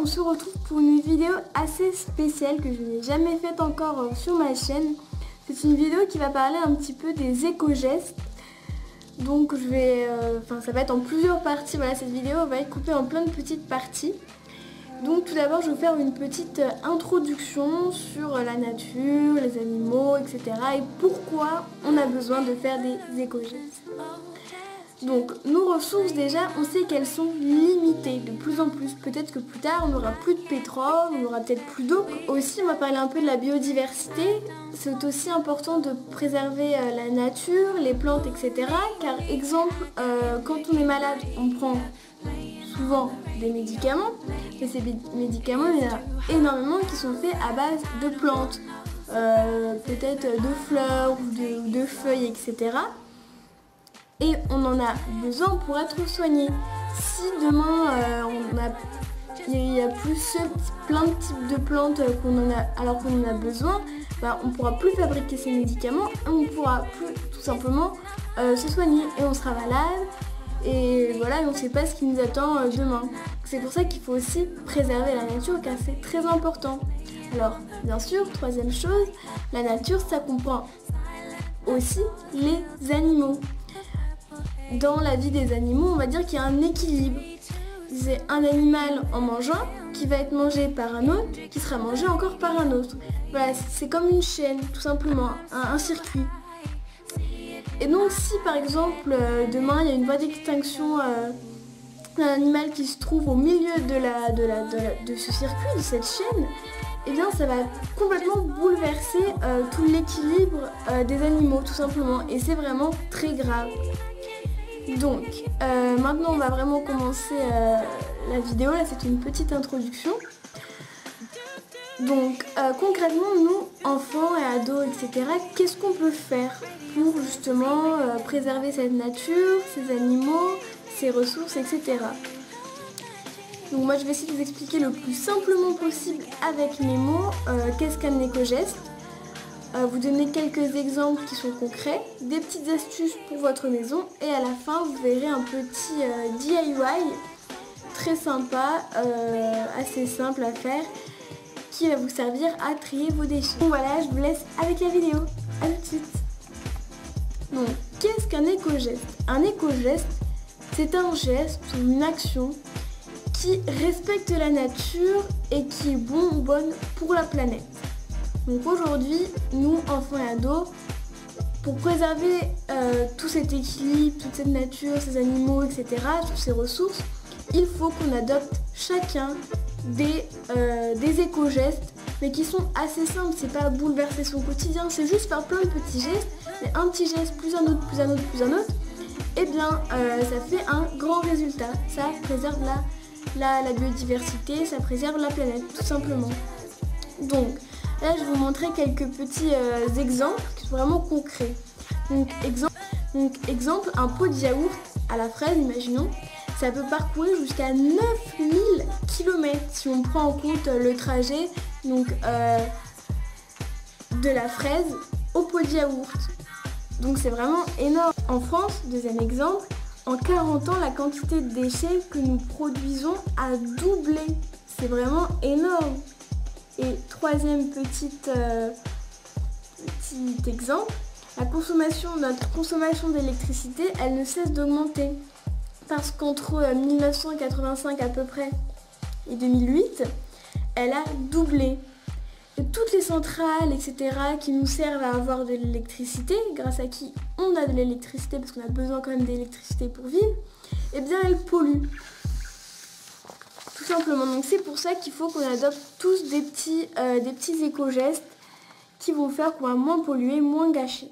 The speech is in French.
on se retrouve pour une vidéo assez spéciale que je n'ai jamais faite encore sur ma chaîne. C'est une vidéo qui va parler un petit peu des éco-gestes. Donc je vais, ça va être en plusieurs parties. Voilà, cette vidéo va être coupée en plein de petites parties. Donc tout d'abord je vais faire une petite introduction sur la nature, les animaux, etc. et pourquoi on a besoin de faire des éco-gestes. Donc nos ressources déjà, on sait qu'elles sont limitées de plus en plus. Peut-être que plus tard on n'aura plus de pétrole, on aura peut-être plus d'eau. Aussi on va parler un peu de la biodiversité. C'est aussi important de préserver la nature, les plantes, etc. Car exemple, quand on est malade, on prend souvent des médicaments. Et ces médicaments, il y en a énormément qui sont faits à base de plantes. Peut-être de fleurs ou de feuilles, etc. Et on en a besoin pour être soigné. Si demain il y a plus plein de types de plantes alors qu'on en a besoin, on ne pourra plus fabriquer ces médicaments et on ne pourra plus tout simplement se soigner et on sera malade et voilà, on ne sait pas ce qui nous attend demain. C'est pour ça qu'il faut aussi préserver la nature car c'est très important. Alors bien sûr, troisième chose, la nature ça comprend aussi les animaux. Dans la vie des animaux, on va dire qu'il y a un équilibre. C'est un animal en mangeant qui va être mangé par un autre, qui sera mangé encore par un autre. Voilà, c'est comme une chaîne, tout simplement, un circuit. Et donc si par exemple, demain il y a une voie d'extinction d'un animal qui se trouve au milieu de ce circuit, de cette chaîne, eh bien ça va complètement bouleverser tout l'équilibre des animaux, tout simplement. Et c'est vraiment très grave. Donc maintenant on va vraiment commencer la vidéo. Là c'est une petite introduction. Donc concrètement nous, enfants et ados, etc., qu'est-ce qu'on peut faire pour justement préserver cette nature, ces animaux, ces ressources, etc. Donc moi je vais essayer de vous expliquer le plus simplement possible avec mes mots qu'est-ce qu'un éco-geste. Vous donner quelques exemples qui sont concrets, des petites astuces pour votre maison et à la fin vous verrez un petit DIY très sympa, assez simple à faire qui va vous servir à trier vos déchets. Donc voilà, je vous laisse avec la vidéo. A tout de suite. Donc qu'est-ce qu'un éco-geste? Un éco-geste, c'est un geste ou une action qui respecte la nature et qui est bon ou bonne pour la planète. Donc aujourd'hui, nous, enfants et ados, pour préserver tout cet équilibre, toute cette nature, ces animaux, etc., toutes ces ressources, il faut qu'on adopte chacun des éco-gestes, mais qui sont assez simples. C'est pas bouleverser son quotidien, c'est juste faire plein de petits gestes, mais un petit geste, plus un autre, plus un autre, plus un autre, et bien ça fait un grand résultat. Ça préserve la biodiversité, ça préserve la planète, tout simplement. Donc, là, je vais vous montrer quelques petits exemples qui sont vraiment concrets. Donc, exemple, un pot de yaourt à la fraise, imaginons, ça peut parcourir jusqu'à 9000 km si on prend en compte le trajet donc, de la fraise au pot de yaourt. Donc, c'est vraiment énorme. En France, deuxième exemple, en 40 ans, la quantité de déchets que nous produisons a doublé. C'est vraiment énorme. Et troisième petit exemple, notre consommation d'électricité, elle ne cesse d'augmenter. Parce qu'entre 1985 à peu près et 2008, elle a doublé. Et toutes les centrales, etc., qui nous servent à avoir de l'électricité, grâce à qui on a de l'électricité, parce qu'on a besoin quand même d'électricité pour vivre, eh bien elles polluent. Tout simplement. Donc c'est pour ça qu'il faut qu'on adopte tous des petits éco-gestes qui vont faire qu'on va moins polluer, moins gâcher.